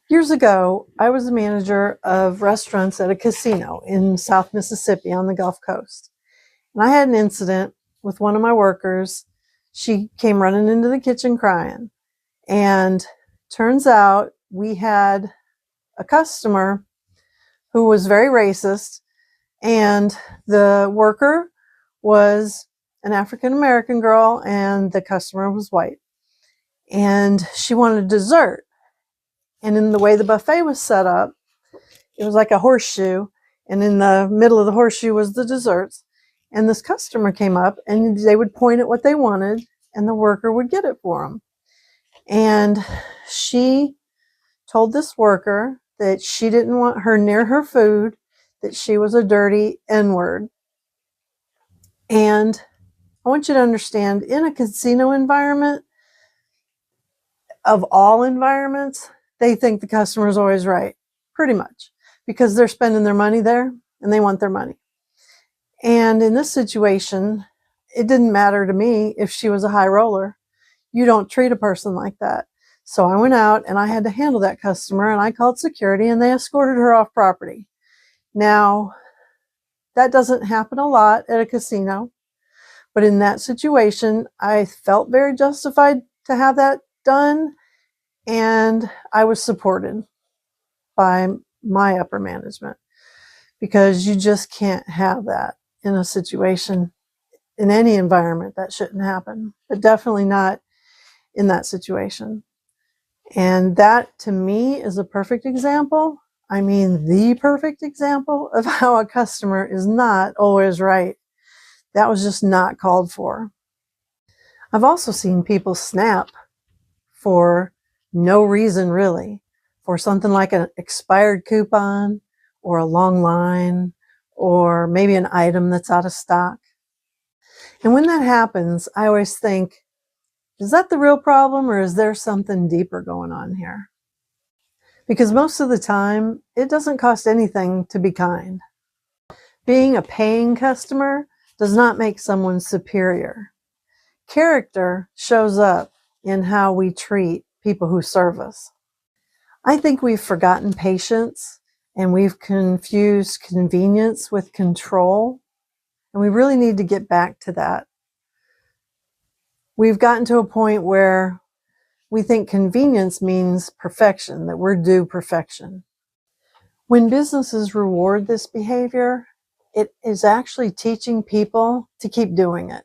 Years ago, I was a manager of restaurants at a casino in South Mississippi on the Gulf Coast. And I had an incident with one of my workers. She came running into the kitchen crying. And turns out we had a customer who was very racist, and the worker was an African American girl and the customer was white. And she wanted dessert. And in the way the buffet was set up, it was like a horseshoe, and in the middle of the horseshoe was the desserts. And this customer came up and they would point at what they wanted and the worker would get it for them. And she told this worker that she didn't want her near her food, that she was a dirty N-word. And I want you to understand, in a casino environment, of all environments, they think the customer is always right, pretty much, because they're spending their money there and they want their money. And in this situation, it didn't matter to me if she was a high roller. You don't treat a person like that. So I went out and I had to handle that customer, and I called security and they escorted her off property. Now, that doesn't happen a lot at a casino, but in that situation, I felt very justified to have that done, and I was supported by my upper management, because you just can't have that in a situation, in any environment. That shouldn't happen, but definitely not in that situation. And that, to me, is a perfect example. I mean, the perfect example of how a customer is not always right. That was just not called for. I've also seen people snap for no reason, really, for something like an expired coupon or a long line or maybe an item that's out of stock. And when that happens, I always think, is that the real problem, or is there something deeper going on here? Because most of the time, it doesn't cost anything to be kind. Being a paying customer does not make someone superior. Character shows up in how we treat people who serve us. I think we've forgotten patience, and we've confused convenience with control, and we really need to get back to that. We've gotten to a point where we think convenience means perfection, that we're due perfection. When businesses reward this behavior, it is actually teaching people to keep doing it.